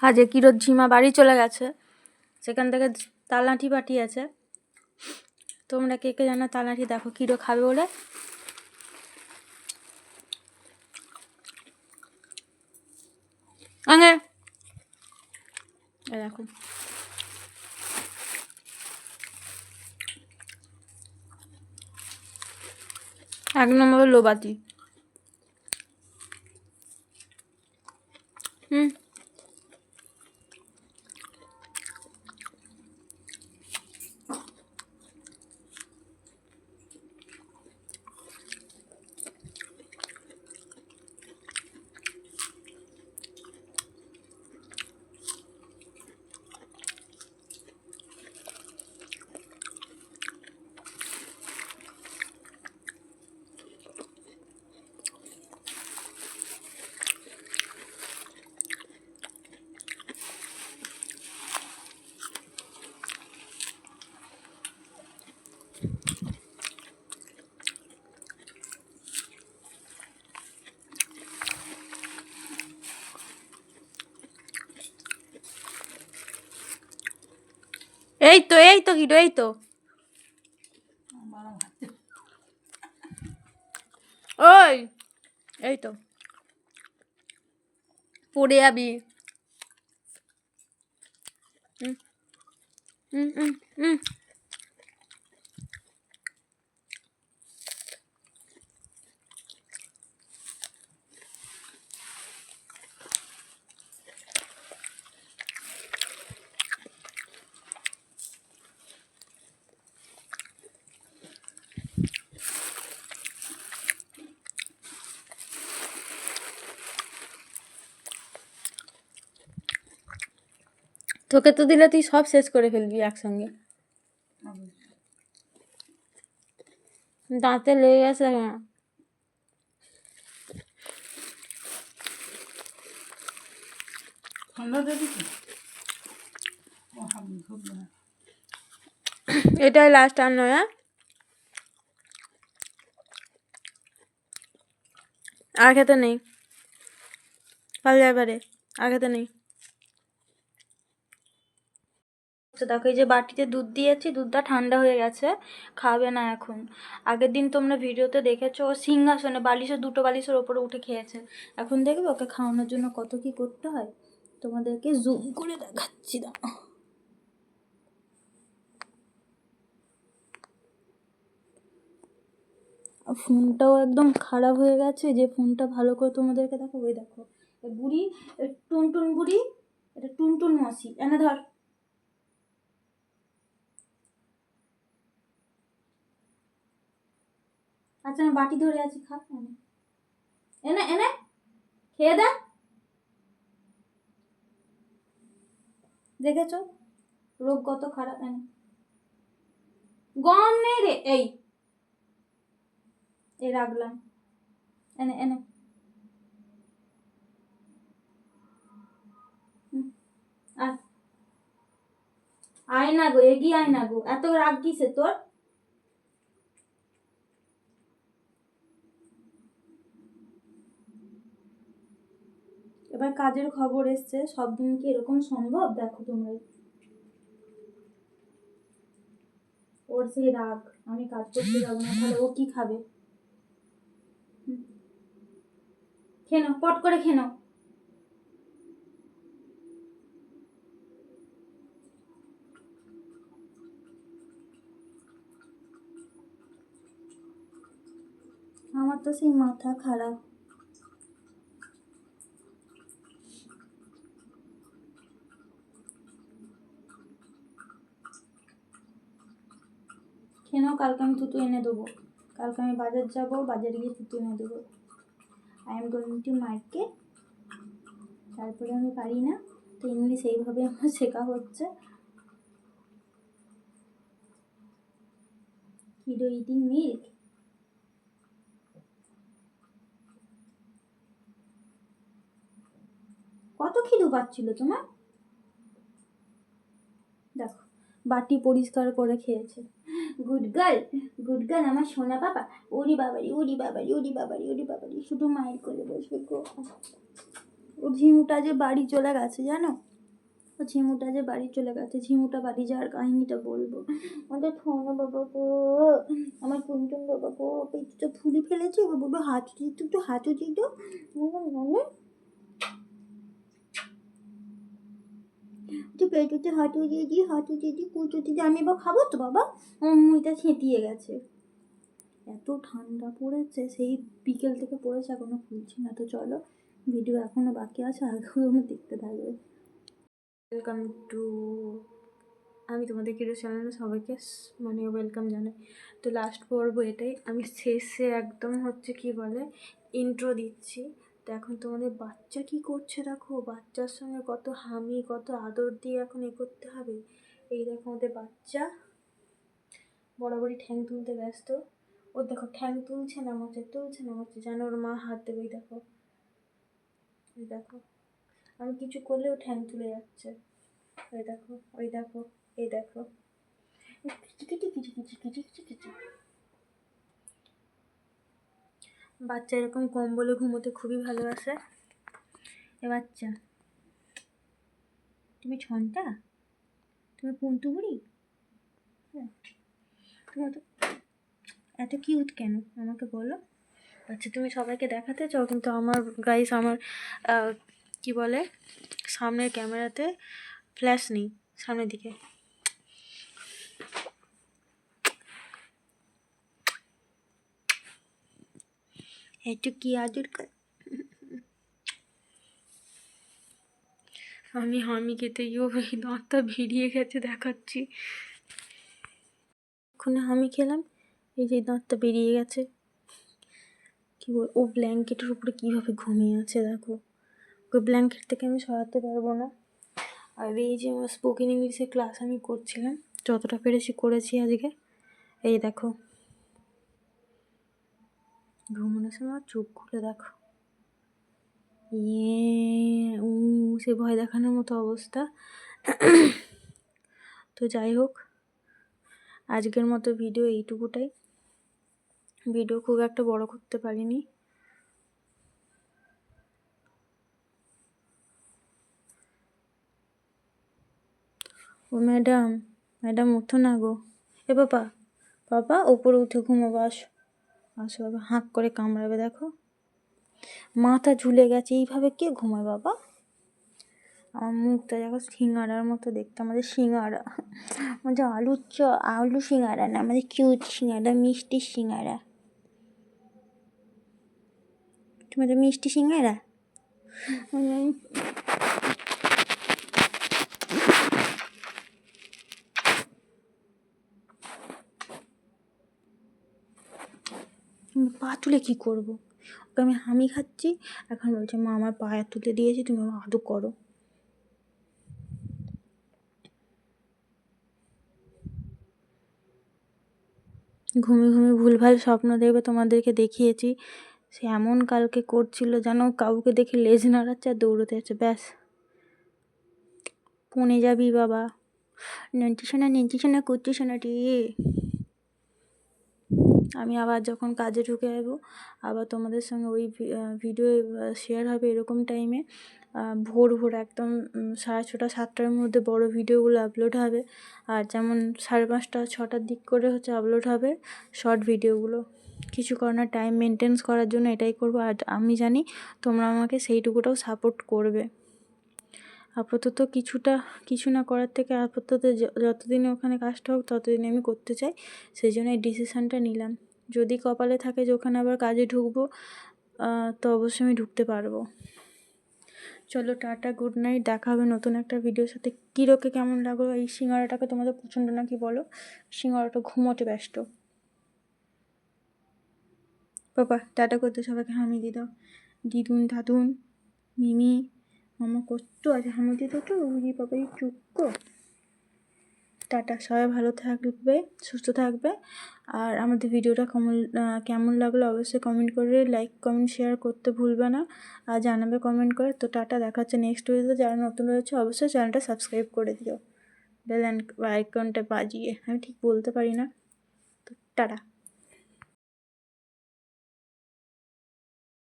আজ কিরোর ঝিমা বাড়ি চলে গেছে, সেখান থেকে তালনাঠি পাঠিয়েছে। তোমরা কে কে জানো তালনাঠি? দেখো কিরো খাবে বলে আগে দেখো এক নম্বর লোবাতি। এই তো হিরো, এই তো ওই এই তো পড়ে যাবি। হুম হুম হুম হুম তোকে তো দিলে তুই সব শেষ করে ফেলবি একসঙ্গে। দাঁতে লেগে গেছে। এটাই লাস্ট, আর নয়। আর খেতে নেই, কাল যাবারে আর খেতে নেই। তো দেখো এই যে বাটিতে দুধ দিয়েছি, দুধটা ঠান্ডা হয়ে গেছে, খাবে না এখন। আগের দিন তোমরা ভিডিওতে দেখেছো ও সিংহাসনে বালিশের দুটো বালিশের ওপরে উঠে খেয়েছে। এখন দেখবে ওকে খাওয়ানোর জন্য কত কি করতে হয়, তোমাদেরকে জুম করে দেখাচ্ছি। দাও ফোনটাও একদম খারাপ হয়ে গেছে, যে ফোনটা ভালো করে তোমাদেরকে দেখো। ওই দেখো বুড়ি, টুনটুন বুড়ি, এটা টুনটুন মাসি, এনে ধর। আচ্ছা আমি বাটি ধরে আছি, খা। এনে এনে খেয়ে দেখ। দেখেছো রোগ কত খারাপ। এনে গম নেই রে, এই রাখলাম। এনে এনে আয় না গো, এগিয়ে আয় না গো, এত রাগ কিসে তোর? এবার কাজের খবর এসছে, সব দিন কি এরকম সম্ভব? দেখো তোমরা, ওর সেই রাগ, আমি কাজ করতে যাবো না, তাহলে ও কি খাবে? খেয়ে নাও, পট করে খেয়ে নাও। আমার তো সেই মাথা খারাপ। খেয়ে নাও, কালকে আমি তুতু এনে দেবো। কালকে আমি বাজার যাবো, বাজারে গিয়ে তুতু এনে দেবো। I am going to market. তারপরে আমি পারি না তো ইংলিশ, এইভাবে আমার শেখা হচ্ছে। Kiddo eating milk. কত খিদে পাচ্ছিল তোমার? দেখো বাটি পরিষ্কার করে খেয়েছে। গুড গার্ল, গুড গার্ল, আমার সোনা বাবা। ওরি বাবারি, ওরি বাবারি, ওরি বাবারি, ওরি বাবারি, শুধু মায়ের কোলে বসবে গো। ও ঝিমুটা যে বাড়ি চলে গেছে জানো, ও ঝিমুটা যে বাড়ি চলে গেছে, ঝিমুটা বাড়ি যাওয়ার কাহিনিটা বলবো। আমাদের ঠোনা বাবা গো, আমার টুনটুন বাবা গো, পেটটা ফুলি ফেলেছে। ও বাবা হাঁটু দিত, একটু হাঁটু দিত, পেটুতে হাঁটু দিয়ে দিই, হাঁটু দিয়ে দিই, কুচু দিয়ে আমি এবার খাবো তো বাবা। মুইটা ছেঁটিয়ে গেছে, এত ঠান্ডা পড়েছে, সেই বিকেল থেকে পড়েছে, এখনো খুলছি না। তো চলো, ভিডিও এখনো বাকি আছে, আগেও দেখতে থাকবে। ওয়েলকাম টু, আমি তোমাদের কিরো চ্যানেলে সবাইকে মানে ওয়েলকাম জানাই। তো লাস্ট পর্ব এটাই, আমি শেষে একদম হচ্ছে কি বলে ইন্ট্রো দিচ্ছি। তো এখন তোমাদের বাচ্চা কি করছে দেখো, বাচ্চার সঙ্গে কত হামি, কত আদর দিয়ে এখন এ করতে হবে। এই দেখো আমাদের বাচ্চা বরাবরই ঠ্যাং তুলতে ব্যস্ত। ও দেখো ঠ্যাং তুলছে নামাচ্ছে, যেন ওর মা হাত দেবে। দেখো, ওই দেখো, আমি কিছু করলেও ঠ্যাং তুলে যাচ্ছে। ওই দেখো, ওই দেখো, এই দেখো, বাচ্চা এরকম কম্বলে ঘুমোতে খুবই ভালোবাসে। এ বাচ্চা, তুমি ছনটা, তুমি পুন্টু বুড়ি, হ্যাঁ, তোমার তো এত কিউট কেন আমাকে বলো। আচ্ছা, তুমি সবাইকে দেখাতে চাও, কিন্তু আমার গাইস, আমার কি বলে সামনের ক্যামেরাতে ফ্ল্যাশ নেই, সামনের দিকে। একটু কি আদর কর। আমি হামি খেতে গিয়েও দাঁতটা ভিড়িয়ে গেছে, দেখাচ্ছি। ওখানে হামি খেলাম, এই যে দাঁতটা বেরিয়ে গেছে। কি বল, ও ব্ল্যাঙ্কেটের উপরে কীভাবে ঘুমিয়ে আছে দেখো, ওই ব্ল্যাঙ্কেট থেকে আমি সরাতে পারবো না। আর এই যে আমার স্পোকেন ইংলিশের ক্লাস আমি করছিলাম, যতটা পেরেছি করেছি আজকে। এই দেখো, ঘুমানোর সময় চোখ খুলে দেখো, সে ভয় দেখানোর মতো অবস্থা। তো যাই হোক, আজকের মতো ভিডিও এইটুকুটাই। ভিডিও খুব একটা বড় করতে পারিনি। ও ম্যাডাম, ম্যাডাম উঠো না গো। এ বাবা, বাবা ওপরে উঠে ঘুমোবো, আসো আসো বাবা, হাঁক করে কামড়াবে দেখো, মাথা ঝুলে গেছে। এইভাবে কে ঘুমায় বাবা? আমার মুখটা দেখো সিঙ্গারার মতো দেখতে, আমাদের সিঙ্গারা, আমাদের আলু সিঙ্গারা না, আমাদের কিউট সিঙ্গারা, মিষ্টি সিঙ্গারা। তোমাদের মিষ্টি সিঙ্গারা। পা তুলে কী করবো? ওকে আমি হামি খাচ্ছি, এখন বলছে মা আমার পায়ে তুলে দিয়েছি, তুমি আমার আদর করো। ঘুমিয়ে ঘুমিয়ে ভুলভাল স্বপ্ন দেখবে, তোমাদেরকে দেখিয়েছি। সে এমন কালকে করছিল যেন কাউকে দেখে লেজ নাড়াচ্ছে আর দৌড়তে যাচ্ছে, ব্যাস। পনে যাবি বাবা, নেন্টি সোনা করছি সোনাটি। আমি আবার যখন কাজে ঢুকে যাবো, আবার তোমাদের সঙ্গে ওই ভিডিও শেয়ার হবে এরকম টাইমে, ভোর একদম 6:30 7টার মধ্যে বড় ভিডিওগুলো আপলোড হবে। আর যেমন 5:30 6টার দিক করে হচ্ছে আপলোড হবে শর্ট ভিডিওগুলো। কিছু করার টাইম মেনটেন্স করার জন্য এটাই করবো। আর আমি জানি তোমরা আমাকে সেইটুকুটাও সাপোর্ট করবে। আপাতত কিছু না করার থেকে আপাতত যতদিনে ওখানে কাজটা হোক ততদিনে আমি করতে চাই, সেই জন্য এই ডিসিশানটা নিলাম। যদি কপালে থাকে যে ওখানে আবার কাজে ঢুকবো, তো অবশ্যই আমি ঢুকতে পারবো। চলো টাটা, গুড নাইট, দেখা হবে নতুন একটা ভিডিওর সাথে। কিরোকে কেমন লাগলো এই সিঙ্গারাটাকে, তোমাদের পছন্দ নাকি বলো? সিঙ্গারাটা ঘুমোতে ব্যস্ত। বাবা টাটা করতে সবাইকে হামি দিয়ে দাও। দিদুন দাদুন মিমি মামা কত আছে হামি দিয়ে দাও তো, উড়ি বাবাই চুক্কো। টাটা, সবাই ভালো থাকবে, সুস্থ থাকবে। আর আমাদের ভিডিওটা কেমন লাগলো অবশ্যই কমেন্ট করে, লাইক কমেন্ট শেয়ার করতে ভুলবে না, আর জানাবে কমেন্ট করে। তো টাটা, দেখা হচ্ছে নেক্সট ভিডিওতে। যারা নতুন রয়েছে অবশ্যই চ্যানেলটা সাবস্ক্রাইব করে দিও, বেল আইকনটা বাজিয়ে। আমি ঠিক বলতে পারি না, তো টাটা।